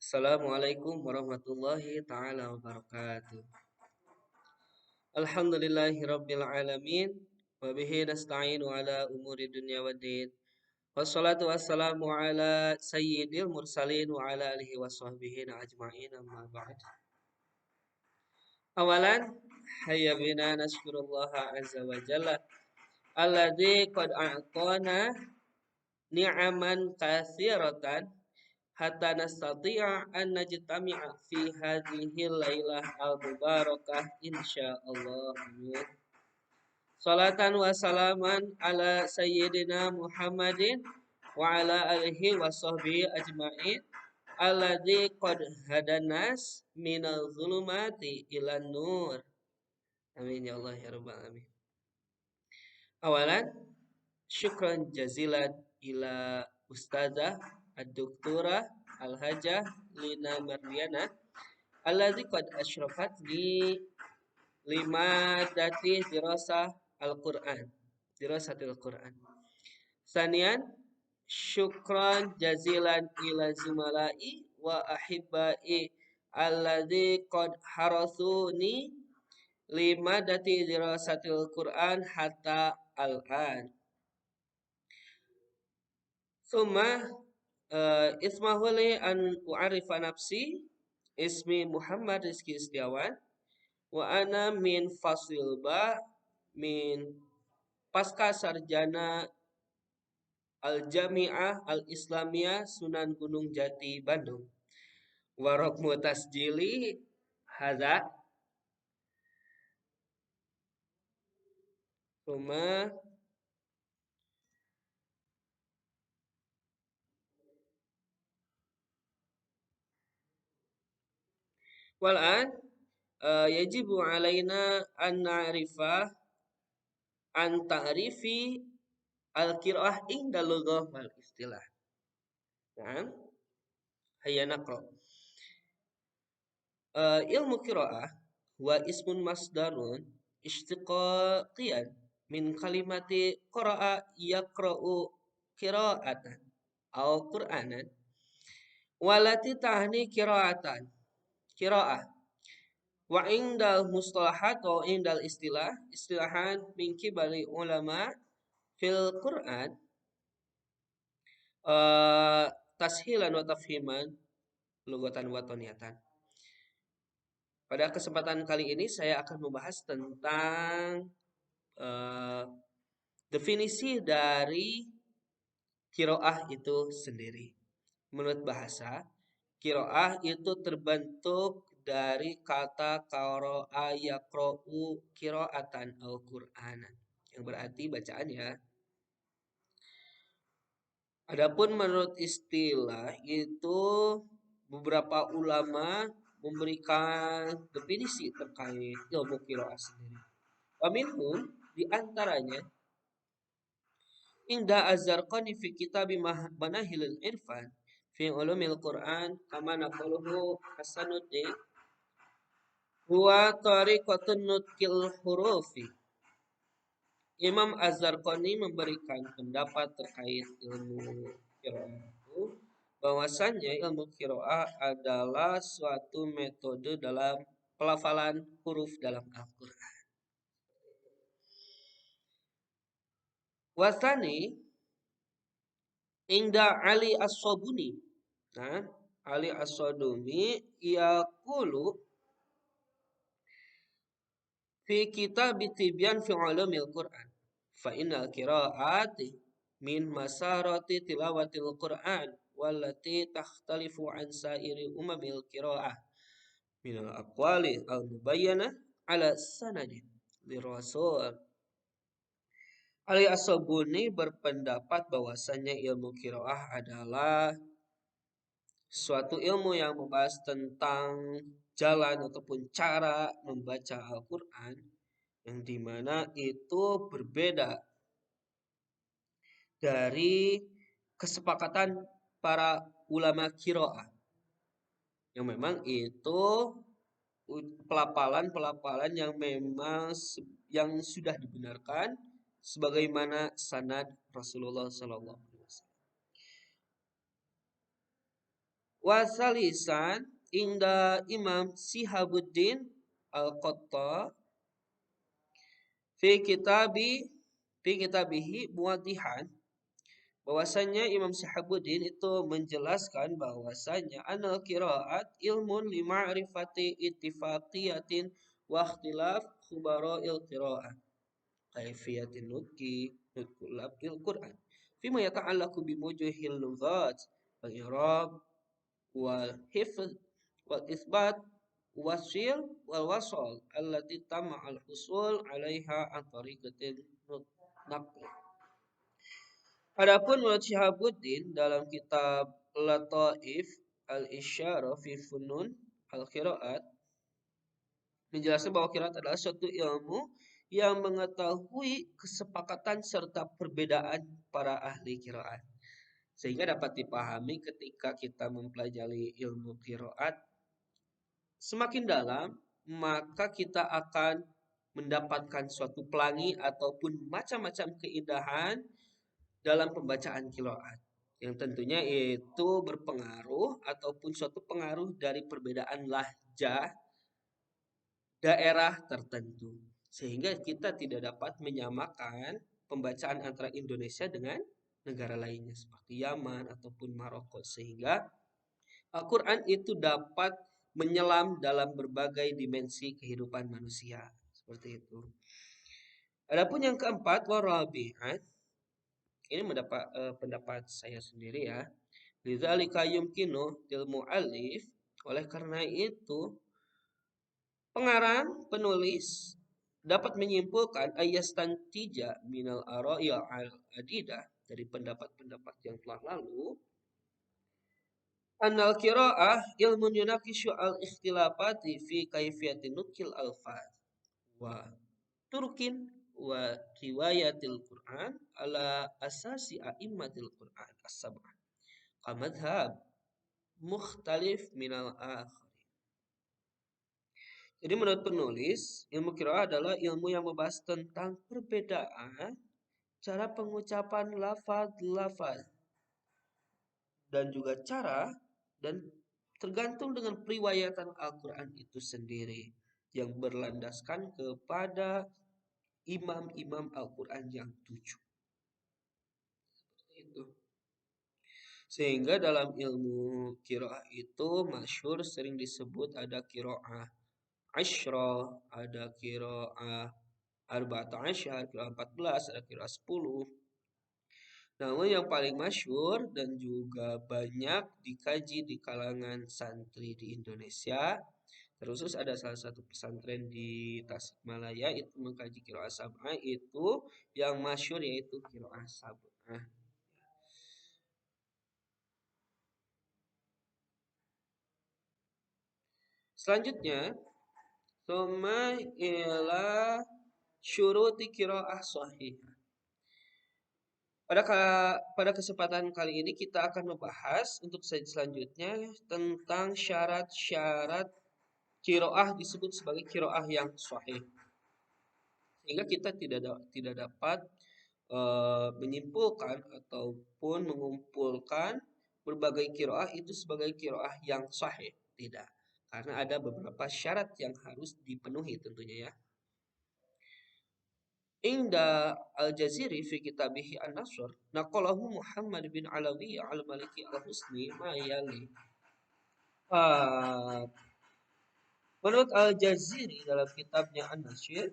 Assalamualaikum warahmatullahi taala wabarakatuh. Alhamdulillahi rabbil alamin wa bihi nasta'inu ala umuri dunya waddin. Wassalatu wassalamu ala sayyidil mursalin wa ala alihi wa sahbihi ajma'in amma ba'd. Awalan hayya bina nashkurullaha azza wa jalla alladzi qad a'tana ni'aman katsiratan hatta nastati'a an najtami'a fi hadhihi lailah al-mubarakah insyaallah. Amin. Salatan wa salaman ala sayyidina Muhammadin wa ala alihi wa sahbihi ajma'in alladzi qad hadanas minal zulumati ilan nur. Amin ya Allah ya rabbal alamin. Awalan syukran jazilan ila ustazah ad-doktora al-hajah Lina Mardiana alladzi qad asyrafat lima dati dirasatil Quran. Sanian syukran jazilan ila zumalai wa ahibbai alladzi qad harasuni lima dati dirasatil Quran hatta al-an. Summa ismahuli an u'arifa nafsi ismi Muhammad Rizki Setiawan wa ana min fasil ba min pasca sarjana Al-Jami'ah Al-Islamiyah Sunan Gunung Jati Bandung. Warokmu tasjili hadza summa wal'an yajibu alaina an na'rifa an ta'rifi al-qiraah inda lughah wal istilah. Nah, hayya naqra. Ilmu qiraah wa ismun masdarun istiqaqiyan min kalimati qara'a yaqra'u qira'atan aw qur'anan walati tahni qira'ah wa indal mustalahat wa indal istilahan min kibali ulama fil Qur'an tashilan wa tafhiman lugatan wa toniatan. Pada kesempatan kali ini saya akan membahas tentang definisi dari qiraah itu sendiri. Menurut bahasa, qiraah itu terbentuk dari kata qara'a yaqra'u qira'atan al-Qur'anan, yang berarti bacaannya. Adapun menurut istilah itu beberapa ulama memberikan definisi terkait ilmu qiraah sendiri. Wa minhum di antaranya Inda Az-Zarqani fi kitab Manahilul Irfan fi ulumil Quran kama naqaluhu Hasanuddin huwa tariqatun nutqil hurufi. Imam Az-Zarqani memberikan pendapat terkait ilmu qiraah itu bahwasannya ilmu qiraah adalah suatu metode dalam pelafalan huruf dalam Al-Qur'an. Wasani Inda Ali As-Sabuni. Nah, Ali As-Sadumi yaqulu fi kitab Tibyan fi ulumil Qur'an. Fa innal qira'ati min masarati tilawatil Qur'an wallati takhtalifu an sairi umamil qira'ah min al-aqwali al-mubayyana ala sanadin li Rasul. Ali As-Sabuni berpendapat bahwasannya ilmu qiraah adalah suatu ilmu yang membahas tentang jalan ataupun cara membaca Al-Quran yang dimana itu berbeda dari kesepakatan para ulama qiraah yang memang itu pelapalan yang memang yang sudah dibenarkan sebagaimana sanad Rasulullah sallallahu alaihi wasallam. Wasalisan inda Imam Sihabuddin Al-Qatta fi kitabi fi kitabihi muwaddihan, bahwasanya Imam Syihabuddin itu menjelaskan bahwasanya anal qiraat ilmun li ma'rifati ittifaqiyatin wa ikhtilaf khubara'il qiraat kaifiyatin nutqi nutqul Qur'an fima yata'allaqu bi wujuhil lughat wal i'rab wal hifz wal isbat wasil wal wasal allati tamma al husul 'alaiha an tariqatin naql. Adapun menurut Syihabuddin dalam kitab Lataif al-Isyarah fi Funun al-Qiraat menjelaskan bahwa qiraat adalah suatu ilmu yang mengetahui kesepakatan serta perbedaan para ahli qiraat. Sehingga dapat dipahami ketika kita mempelajari ilmu qiraat semakin dalam, maka kita akan mendapatkan suatu pelangi ataupun macam-macam keindahan dalam pembacaan qiraat yang tentunya itu berpengaruh ataupun suatu pengaruh dari perbedaan lahjah daerah tertentu sehingga kita tidak dapat menyamakan pembacaan antara Indonesia dengan negara lainnya seperti Yaman ataupun Maroko sehingga Al-Quran itu dapat menyelam dalam berbagai dimensi kehidupan manusia seperti itu. Adapun yang keempat warabi'at, ini pendapat saya sendiri ya. Lidzalika yumkinu lil mu'allif, oleh karena itu pengarang penulis dapat menyimpulkan ayastantija minal ara'il al-adidah, dari pendapat-pendapat yang telah lalu, annal qiraah ilmun yunakishu al-ikhtilafati fi kaifiyatin nutqil alfaz wa turkin wa riwayatil Qur'an ala asasi a'immatil Qur'an as-sab'ah kamadhab mukhtalif minal akhir. Jadi menurut penulis, ilmu qiraah adalah ilmu yang membahas tentang perbedaan cara pengucapan lafaz-lafaz dan juga cara dan tergantung dengan periwayatan Al-Quran itu sendiri yang berlandaskan kepada imam-imam Al-Quran yang 7. Itu. Sehingga dalam ilmu qiraah itu masyhur sering disebut ada qiraah Asyra, ada qiraah Arba'ata Asyar, qiraah 14, ada qiraah 10. Namun yang paling masyhur dan juga banyak dikaji di kalangan santri di Indonesia, terkhusus ada salah satu pesantren di Tasikmalaya itu mengkaji qiraah sab'ah, itu yang masyhur yaitu qiraah sab'ah. Selanjutnya, tsumma ila syuruti qiraah shahih. Pada kesempatan kali ini kita akan membahas untuk selanjutnya tentang syarat-syarat qiraah disebut sebagai qiraah yang sahih. Sehingga kita tidak dapat menyimpulkan ataupun mengumpulkan berbagai qiraah itu sebagai qiraah yang sahih. Tidak. Karena ada beberapa syarat yang harus dipenuhi tentunya ya. Inda Al-Jaziri fi kitabihi An-Nasr naqalahu Muhammad bin Alawi al-Maliki al-Husni ma yali. Menurut Al-Jaziri dalam kitabnya An-Nasr,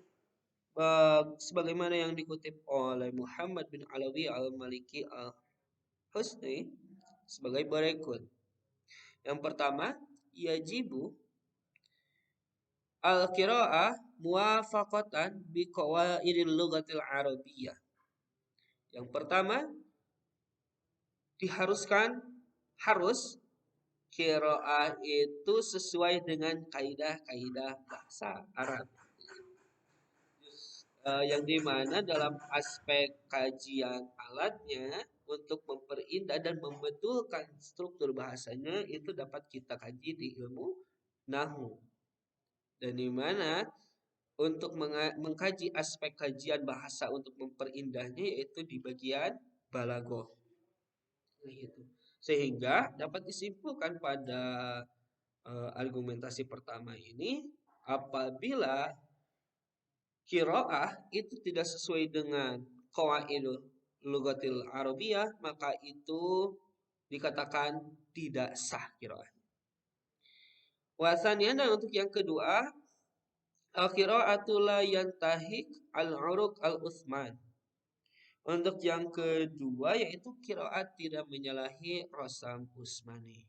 sebagaimana yang dikutip oleh Muhammad bin Alawi al-Maliki al-Husni sebagai berikut. Yang pertama, yajibu al-qiraah muwafaqatan bi qawaidil lughatil arabiyyah. Yang pertama, harus qiraah itu sesuai dengan kaidah-kaidah bahasa Arab. Yang dimana dalam aspek kajian alatnya untuk memperindah dan membetulkan struktur bahasanya itu dapat kita kaji di ilmu nahwu. Dan dimana untuk mengkaji aspek kajian bahasa untuk memperindahnya yaitu di bagian balaghah. Gitu. Sehingga dapat disimpulkan pada argumentasi pertama ini, apabila qiraah itu tidak sesuai dengan qawaidul lughatil arabiyah, maka itu dikatakan tidak sah qiraah. Wasanian, dan untuk yang kedua, al-qiraatu la yantahik al-uruq al-utsman. Untuk yang kedua yaitu qiraat tidak menyalahi rosam usmani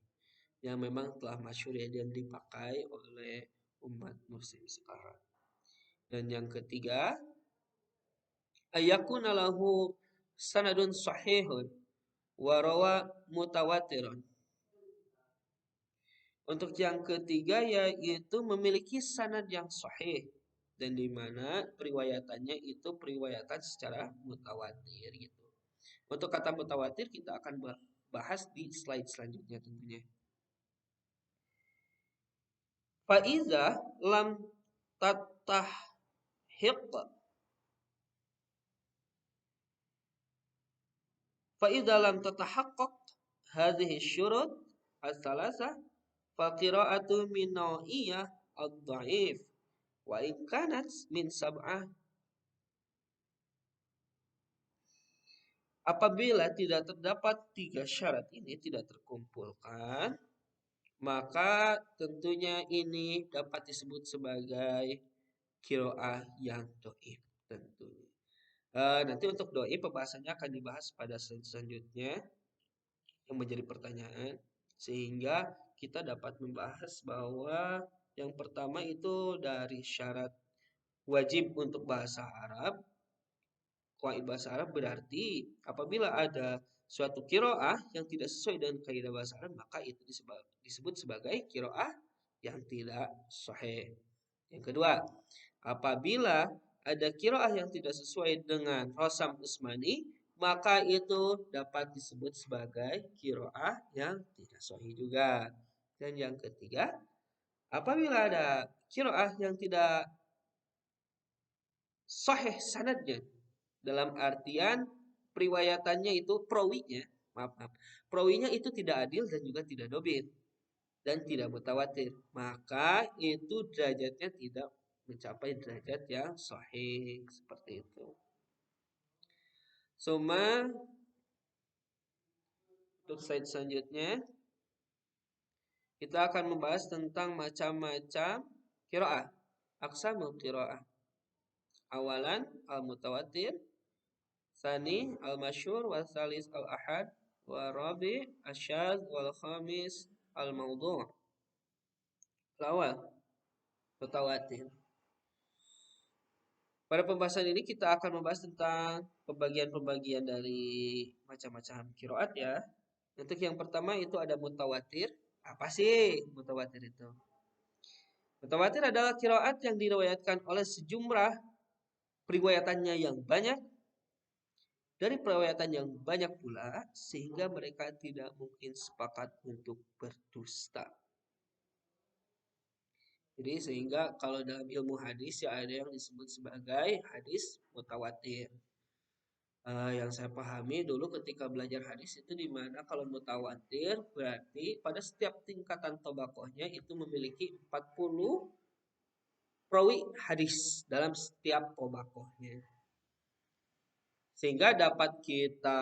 yang memang telah masyhur dan dipakai oleh umat muslim sekarang. Dan yang ketiga, ayakuna lahu sanadun sahihun wa rawa mutawatirun. Untuk yang ketiga yaitu memiliki sanad yang sahih dan di mana periwayatannya itu periwayatan secara mutawatir gitu. Untuk kata mutawatir kita akan bahas di slide selanjutnya tentunya. Faiza lam tatahiq Faiza lam tatahaqqaq hadhihi syurut as-salasah fa qira'atu min naw'iyah ad-dha'if wa in kanat min sab'ah. Apabila tidak terdapat tiga syarat ini tidak terkumpulkan, maka tentunya ini dapat disebut sebagai qiraah yang dhaif tentunya. Nanti untuk doi pembahasannya akan dibahas pada selanjutnya yang menjadi pertanyaan, sehingga kita dapat membahas bahwa yang pertama itu dari syarat wajib untuk bahasa Arab. Qawaid bahasa Arab berarti apabila ada suatu qiraah yang tidak sesuai dengan kaidah bahasa Arab, maka itu disebut sebagai qiraah yang tidak sahih. Yang kedua, apabila ada qiraah yang tidak sesuai dengan rosam usmani, maka itu dapat disebut sebagai qiraah yang tidak sahih juga. Dan yang ketiga, apabila ada qiraah yang tidak sahih sanadnya, dalam artian periwayatannya itu perawinya, perawinya itu tidak adil dan juga tidak dobit dan tidak mutawatir, maka itu derajatnya tidak mencapai derajat yang sahih seperti itu. Suma untuk slide selanjutnya kita akan membahas tentang macam-macam qiraah, aqsamul qiraah. Awalan al-mutawatir, tsani al-masyhur, wa tsalis al-ahad, wa rabi asyadz, wal khamis al-maudhu'. Awal mutawatir. Pada pembahasan ini kita akan membahas tentang pembagian-pembagian dari macam-macam qiraat ya. Untuk yang pertama itu ada mutawatir. Apa sih mutawatir itu? Mutawatir adalah qiraat yang diriwayatkan oleh sejumlah periwayatannya yang banyak, dari periwayatan yang banyak pula, sehingga mereka tidak mungkin sepakat untuk berdusta. Jadi sehingga kalau dalam ilmu hadis ya ada yang disebut sebagai hadis mutawatir. Yang saya pahami dulu ketika belajar hadis itu di mana kalau mutawatir berarti pada setiap tingkatan tobakohnya itu memiliki 40 perawi hadis dalam setiap tobakohnya. Sehingga dapat kita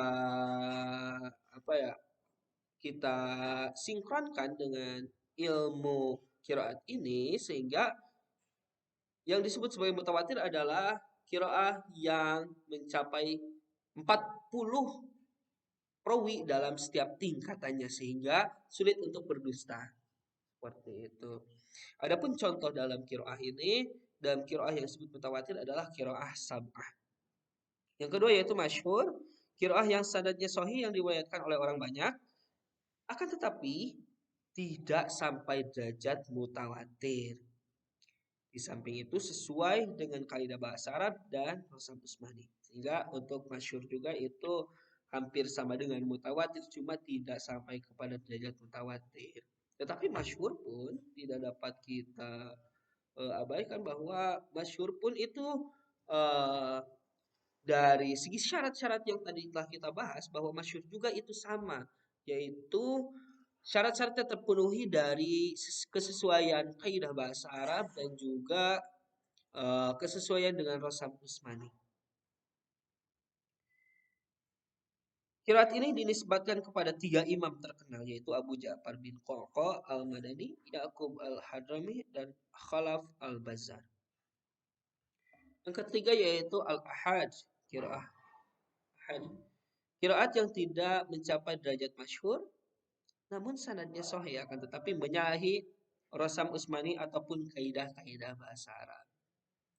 kita sinkronkan dengan ilmu qiraat ini, sehingga yang disebut sebagai mutawatir adalah qiraah yang mencapai 40 perawi dalam setiap tingkatannya sehingga sulit untuk berdusta. Seperti itu. Adapun contoh dalam qiraah ini, dalam qiraah yang disebut mutawatir adalah qiraah sab'ah. Yang kedua yaitu masyhur, qiraah yang sanadnya sahih yang diriwayatkan oleh orang banyak, akan tetapi tidak sampai derajat mutawatir. Di samping itu sesuai dengan kaidah bahasa Arab dan rosam usmani. Sehingga untuk masyhur juga itu hampir sama dengan mutawatir, cuma tidak sampai kepada derajat mutawatir. Tetapi masyhur pun tidak dapat kita abaikan bahwa masyhur pun itu dari segi syarat-syarat yang tadi telah kita bahas bahwa masyhur juga itu sama yaitu syarat-syaratnya terpenuhi dari kesesuaian kaidah bahasa Arab dan juga kesesuaian dengan Rosam Usmani. Qiraat ini dinisbatkan kepada tiga imam terkenal yaitu Abu Ja'far bin Qaqa al-Madani, Ya'qub al-Hadrami, dan Khalaf al-Bazzar. Yang ketiga yaitu al-ahad, qiraah ahad. Qiraat yang tidak mencapai derajat masyhur namun sanadnya sahih akan tetapi menyalahi Rosam Usmani ataupun kaidah-kaidah bahasa Arab.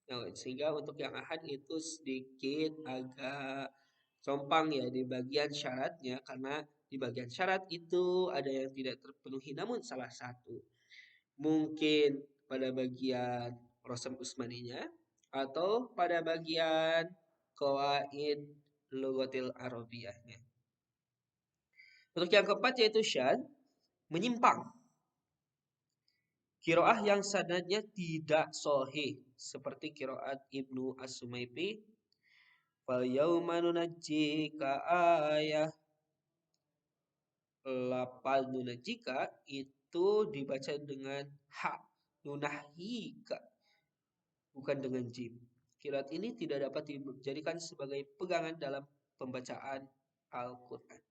Nah, sehingga untuk yang ahad itu sedikit agak compang ya di bagian syaratnya karena di bagian syarat itu ada yang tidak terpenuhi namun salah satu mungkin pada bagian Rosam Usmaninya atau pada bagian qawaid Lughatil Arabiyahnya. Untuk yang keempat yaitu syad, menyimpang. Kiroah yang sanadnya tidak sahih seperti kiroat Ibnu As-Sumayfi, fal yauma nunajjika ayah, lapal nunajjika itu dibaca dengan ha, nunahika bukan dengan jim. Kiroat ini tidak dapat dijadikan sebagai pegangan dalam pembacaan Al-Quran.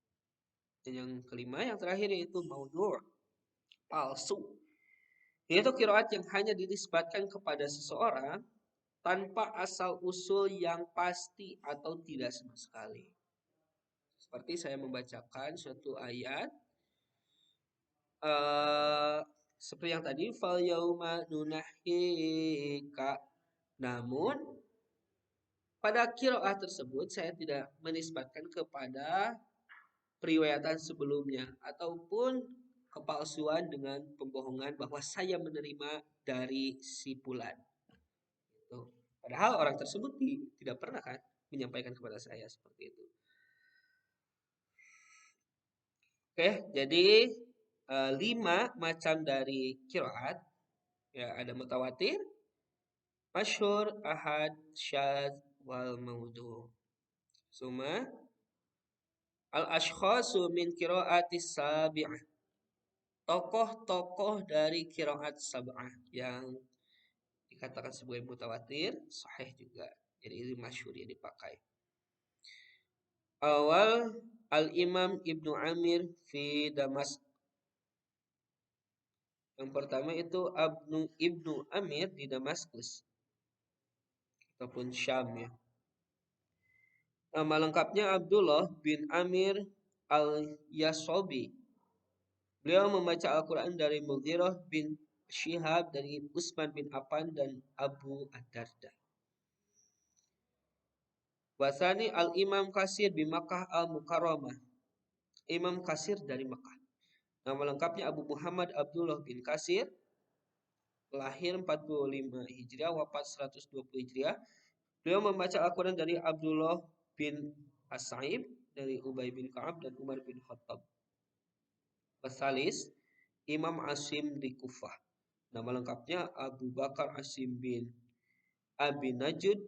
Dan yang kelima, yang terakhir yaitu maudhu', palsu. Yaitu kiroat yang hanya dinisbatkan kepada seseorang tanpa asal usul yang pasti atau tidak sama sekali. Seperti saya membacakan suatu ayat seperti yang tadi fal yauma nunahika. Namun pada kiroat tersebut saya tidak menisbatkan kepada periwayatan sebelumnya ataupun kepalsuan dengan pembohongan bahwa saya menerima dari si fulan. Gitu. Padahal orang tersebut tidak pernah kan menyampaikan kepada saya seperti itu. Oke, jadi 5 macam dari qiraat ya, ada mutawatir, masyhur, ahad, syadz, wal maudhu'. Suma al-ashkhasu min qiraatis sabi'ah. Tokoh-tokoh dari qiraat sab'ah yang dikatakan sebagai mutawatir, sahih juga. Jadi ini masyhur yang dipakai. Awal Al-Imam Ibnu Amir fi Damas. Yang pertama itu Ibnu Amir di Damaskus ataupun Syam ya. Nama lengkapnya Abdullah bin Amir al-Yasobi. Beliau membaca Al-Quran dari Mughirah bin Syihab, dari Utsman bin Affan dan Abu Ad-Darda. Wasani al-Imam Kasir bin Makkah al-Mukarramah. Imam Kasir dari Makkah. Nama lengkapnya Abu Muhammad Abdullah bin Kasir. Lahir 45 Hijriah, wafat 120 Hijriah. Beliau membaca Al-Quran dari Abdullah bin As-Sa'ib, dari Ubay bin Ka'ab dan Umar bin Khattab. Wasalis, Imam Asim di Kufah. Nama lengkapnya Abu Bakar Asim bin Abi Najud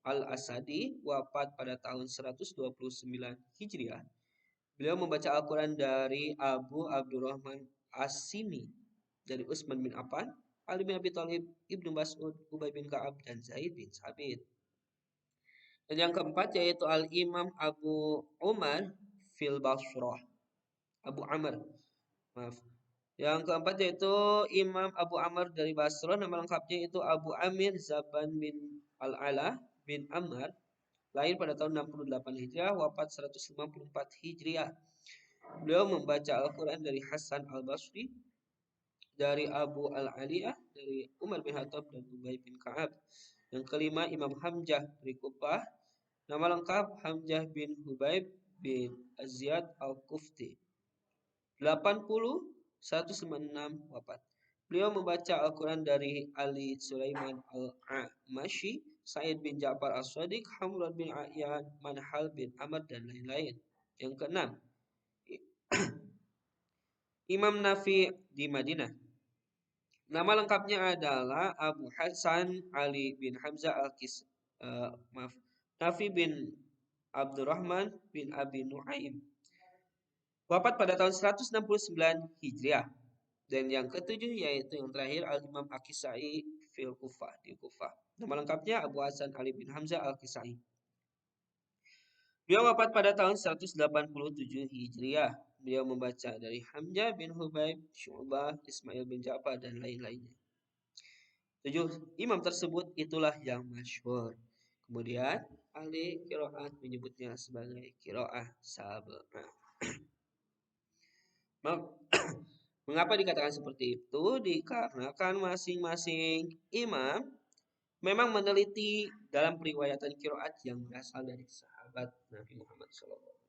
al-Asadi, wafat pada tahun 129 Hijriah. Beliau membaca Al-Quran dari Abu Abdurrahman As-Simi, dari Utsman bin Affan, Ali bin Abi Thalib, Ibnu Mas'ud, Ubay bin Ka'ab, dan Zaid bin Sabit. Dan yang keempat yaitu Al-Imam Abu Umar fil Basrah. Abu Amr, maaf. Yang keempat yaitu Imam Abu Amr dari Basrah. Nama lengkapnya itu Abu Amir Zaban bin Al-Ala bin Amr. Lahir pada tahun 68 Hijriah, wafat 154 Hijriah. Beliau membaca Al-Quran dari Hasan Al-Basri, dari Abu Al-Aliyah, dari Umar bin Khattab dan Ubay bin Ka'ab. Yang kelima Imam Hamzah dari Kufah. Nama lengkap Hamzah bin Hubaib bin Aziyad Al-Kufti. 80 196 wafat. Beliau membaca Al-Quran dari Ali Sulaiman Al-Amashi, Sa'id bin Ja'far As-Sadiq, Hamran bin A'yan, Manhal bin Amr, dan lain-lain. Yang keenam Imam Nafi di Madinah. Nama lengkapnya adalah Abu Hasan Ali bin Hamzah Nafi bin Abdurrahman bin Abi Nuaim. Wafat pada tahun 169 Hijriah. Dan yang ketujuh yaitu yang terakhir Al-Imam Al-Kisai fil Kufah di Kufah. Nama lengkapnya Abu Hasan Ali bin Hamzah Al-Kisai. Beliau wafat pada tahun 187 Hijriah. Beliau membaca dari Hamzah bin Hubaib, Syu'bah, Ismail bin Ja'far dan lain-lainnya. Tujuh imam tersebut itulah yang masyhur. Kemudian ahli qiraat menyebutnya sebagai qiraah sab'ah. Mengapa dikatakan seperti itu? Dikarenakan masing-masing imam memang meneliti dalam periwayatan qiraat yang berasal dari sahabat Nabi Muhammad SAW.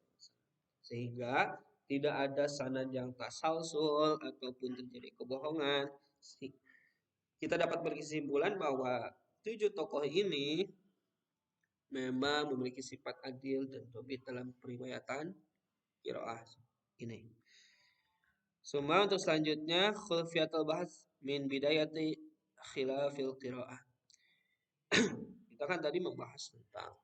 Sehingga tidak ada sanad yang tasalsul ataupun terjadi kebohongan. Kita dapat berkesimpulan bahwa tujuh tokoh ini memang memiliki sifat adil dan tobit dalam periwayatan qiraah ini. Semua untuk selanjutnya khulfiyatul bahas min bidayati khilafil qiraah. Kita kan tadi membahas tentang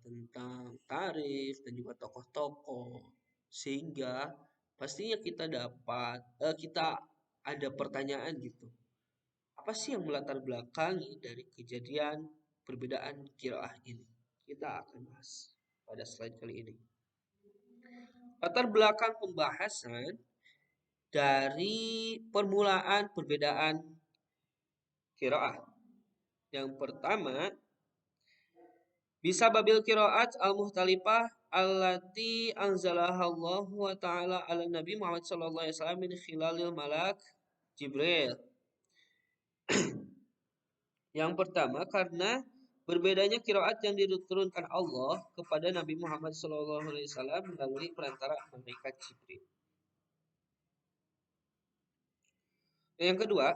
tentang tarif dan juga tokoh-tokoh, sehingga pastinya kita ada pertanyaan gitu. Apa sih yang melatar belakangi dari kejadian perbedaan qiraah ini? Kita akan bahas pada slide kali ini. Latar belakang pembahasan dari permulaan perbedaan qiraah. Yang pertama, bisa babil qiraat al-muhtalifah allati anzalaha Allah wa ta'ala ala Nabi Muhammad sallallahu alaihi wasallam min khilalil malak Jibril. Yang pertama karena berbedanya qiraat yang diturunkan Allah kepada Nabi Muhammad sallallahu alaihi wasallam melalui perantara malaikat Jibril. Yang kedua,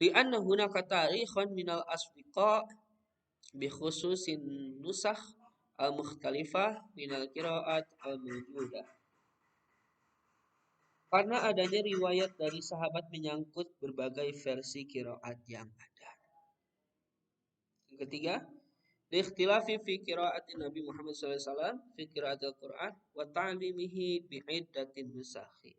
li'anna hunaka tarikhan minal asdiqa bi khususin nusakh al-mukhtalifah minal qiraat al-mawjudah. Karena adanya riwayat dari sahabat menyangkut berbagai versi qiraat yang ada. Yang ketiga, liikhtilafi fi qiraati Nabi Muhammad SAW fi qiraatil Quran wa ta'limihi bi'iddatin nusakhi.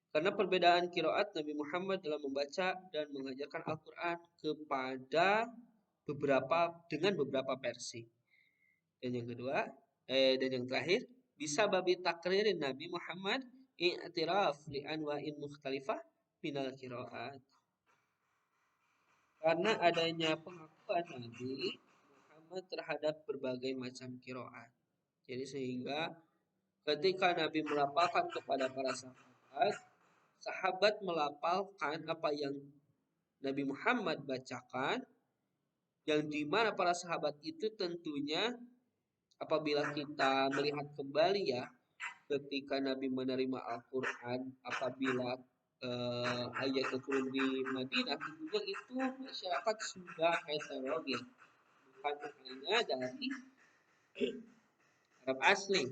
Karena perbedaan qiraat Nabi Muhammad dalam membaca dan mengajarkan Al-Quran kepada beberapa versi. Dan yang kedua, dan yang terakhir, bisa babi takririn Nabi Muhammad i'tiraf li anwa'in mukhtalifah minal qiraat. Karena adanya pengakuan Nabi Muhammad terhadap berbagai macam qiraat. Jadi sehingga ketika Nabi melafalkan kepada para sahabat, sahabat melafalkan apa yang Nabi Muhammad bacakan, yang dimana para sahabat itu tentunya apabila kita melihat kembali ya, ketika Nabi menerima Al-Quran, apabila ayat turun di Madinah, tentunya itu masyarakat sudah heterogen, bukan hanya dari Arab asli,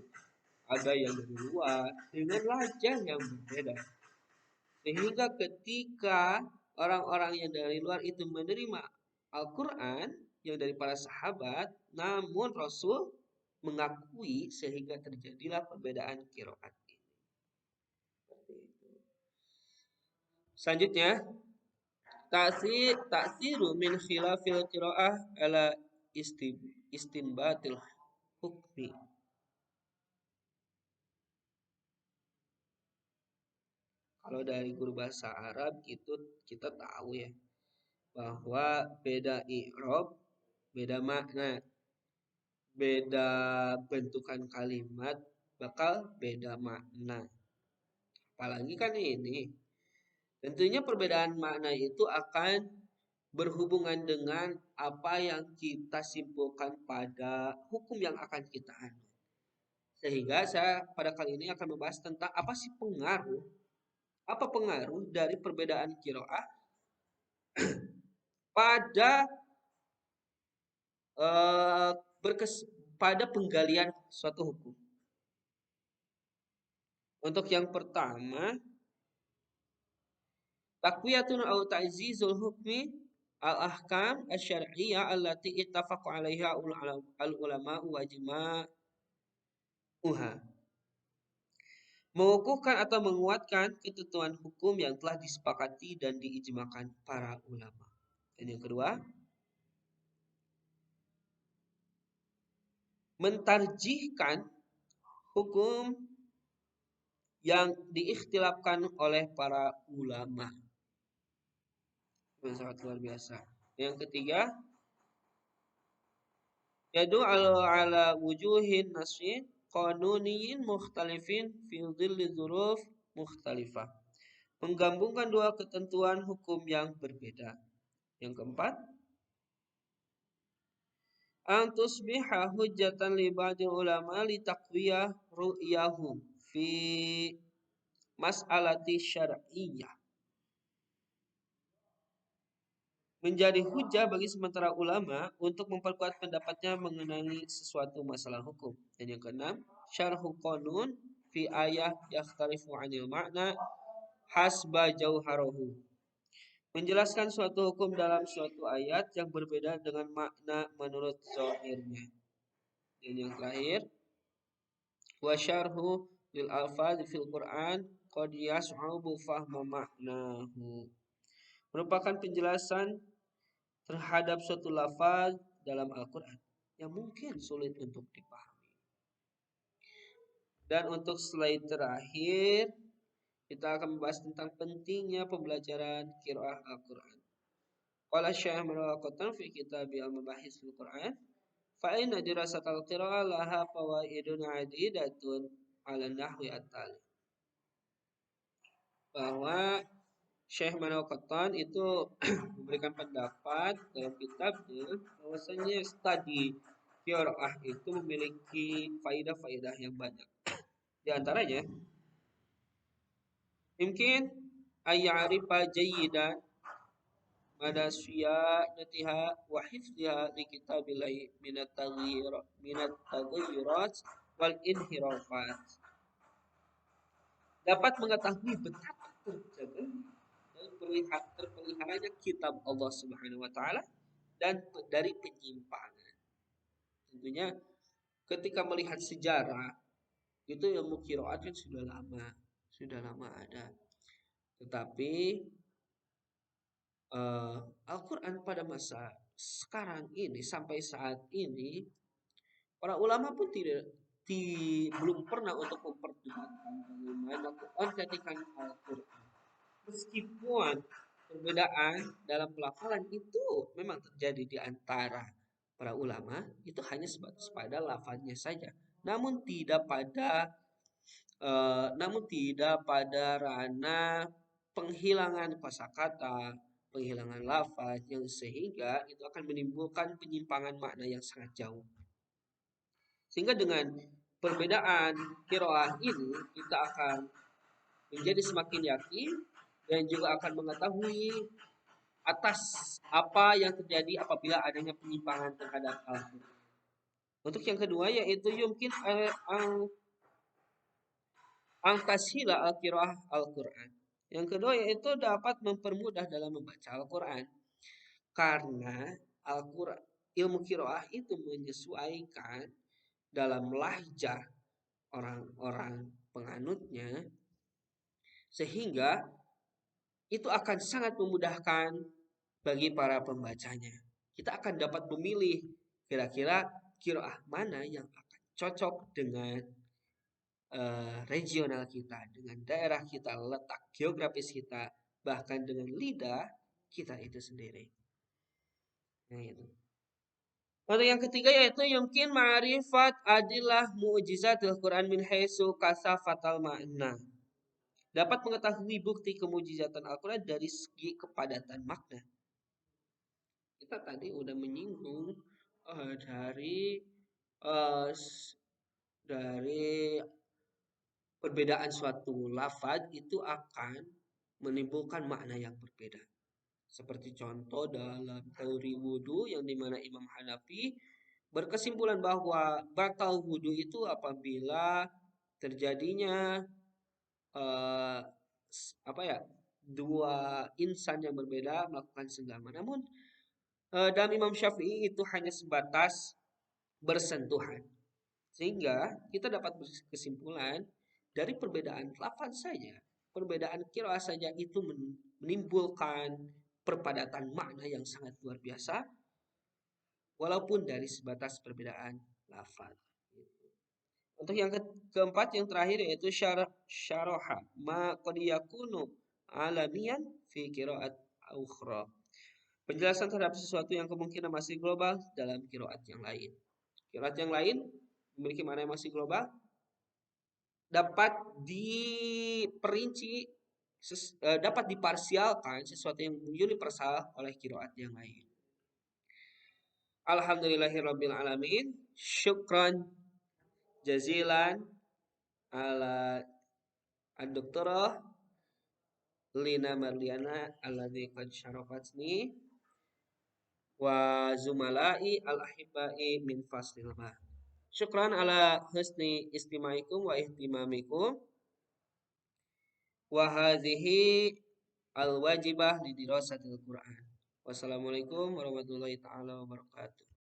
ada yang dari luar dengan lajah yang berbeda. Sehingga ketika orang-orang yang dari luar itu menerima Al-Quran yang dari para sahabat, namun Rasul mengakui sehingga terjadilah perbedaan qiraat ini. Selanjutnya, ta'siru min khilafil qiraah ala istinbatil hukmi. Kalau dari guru bahasa Arab itu kita tahu ya bahwa beda i'rab, beda makna, beda bentukan kalimat, bakal beda makna. Apalagi kan ini, tentunya perbedaan makna itu akan berhubungan dengan apa yang kita simpulkan pada hukum yang akan kita anut. Sehingga saya pada kali ini akan membahas tentang apa pengaruh dari perbedaan qiraah pada eh, pada penggalian suatu hukum. Untuk yang pertama, takwiyatun au ta'zizul hukmi al-ahkam asy-syar'iyyah allati ittafaqu 'alaiha al-ulama wa uha. Mengukuhkan atau menguatkan ketentuan hukum yang telah disepakati dan diijmakan para ulama. Dan yang kedua, mentarjihkan hukum yang diikhtilafkan oleh para ulama. Yang sangat luar biasa. Yang ketiga, yadu'alu ala wujuhin nasyin qanuniyin mukhtalifin fi dhilli dzuruf mukhtalifah. Menggabungkan dua ketentuan hukum yang berbeda. Yang keempat, an tusbiha hujjatan li ba'dil ulama li taqwiyah ru'yahum fi mas'alati syar'iyyah. Menjadi hujah bagi sementara ulama untuk memperkuat pendapatnya mengenai sesuatu masalah hukum. Dan yang keenam, syarhu qanun fi ayah yakhtalifu 'anil makna hasba jauharahu. Menjelaskan suatu hukum dalam suatu ayat yang berbeda dengan makna menurut zahirnya. Dan yang terakhir, wa syarhu lil alfaz fil Qur'an qad yas'abu fahma maknahu. Merupakan penjelasan terhadap suatu lafaz dalam Al-Quran yang mungkin sulit untuk dipahami. Dan untuk slide terakhir, kita akan membahas tentang pentingnya pembelajaran qiraah Al-Quran. Qala Syekh Muhammad fi kitab al-Mabahis al-Quran, fa inna dirasat al-qiraah laha fawaidun adidatun ala nahwi at-tali. Bahwa Syekh Manal Qattan itu memberikan pendapat dalam kitabnya bahwasanya studi qiraah itu memiliki faidah-faidah yang banyak. Di antaranya, mungkin ayyarifa jayyidan mada syiyanatiha wa hifdhiha li kitabillahi minat taghayyurat wal inhirafat. Dapat mengetahui betapa terjaga dan terpeliharanya kitab Allah Subhanahu wa taala dan dari penyimpangan. Tentunya ketika melihat sejarah itu ilmu qiraat kan sudah lama ada. Tetapi Al-Qur'an pada masa sekarang ini sampai saat ini para ulama pun belum pernah untuk memperdebatkan bagaimana Quran ketika Al-Qur'an. Meskipun perbedaan dalam pelafalan itu memang terjadi di antara para ulama, itu hanya sebatas pada lafaznya saja. Namun tidak pada ranah penghilangan kosakata, penghilangan lafaz yang sehingga itu akan menimbulkan penyimpangan makna yang sangat jauh. Sehingga dengan perbedaan qiraah ini kita akan menjadi semakin yakin dan juga akan mengetahui atas apa yang terjadi apabila adanya penyimpangan terhadap Al-Quran. Untuk yang kedua yaitu yumkin ang-tashila al-qiraah Al-Quran. Yang kedua yaitu dapat mempermudah dalam membaca Al-Quran. Karena Al-Quran, ilmu qiraah itu menyesuaikan dalam lahjah orang-orang penganutnya, sehingga itu akan sangat memudahkan bagi para pembacanya. Kita akan dapat memilih kira-kira qiraah mana yang akan cocok dengan regional kita, dengan daerah kita, letak geografis kita, bahkan dengan lidah kita itu sendiri. Nah itu. Lalu yang ketiga yaitu yumkin ma'rifat adillah mu'jizatil Quran min haitsu kasafatal ma'na. Dapat mengetahui bukti kemujizatan Al-Quran dari segi kepadatan makna. Kita tadi udah menyinggung dari uh, dari perbedaan suatu lafaz itu akan menimbulkan makna yang berbeda. Seperti contoh dalam teori wudhu yang dimana Imam Hanafi berkesimpulan bahwa batal wudhu itu apabila terjadinya uh, dua insan yang berbeda melakukan senggama. Namun dalam Imam Syafi'i itu hanya sebatas bersentuhan. Sehingga kita dapat berkesimpulan dari perbedaan lafaz saja, perbedaan qiraah saja itu menimbulkan perpadatan makna yang sangat luar biasa walaupun dari sebatas perbedaan lafaz. Untuk yang keempat yang terakhir yaitu syaraha ma qad yakunu alamiyan fi qiraat ukhra. Penjelasan terhadap sesuatu yang kemungkinan masih global dalam qiraat yang lain. Qiraat yang lain memiliki makna yang masih global dapat diperinci dapat diparsialkan sesuatu yang universal oleh qiraat yang lain. Alhamdulillahirabbil alamin. Syukran jazilan ala ad-doktorah Lina Marliana alladzi qad syarafatni wa zumalai al-ahibbai min faslil ma. Syukran ala husni istimaikum wa ihtimamikum wa hadhihi al-wajibah li dirasatil Qur'an. Wassalamualaikum warahmatullahi taala wabarakatuh.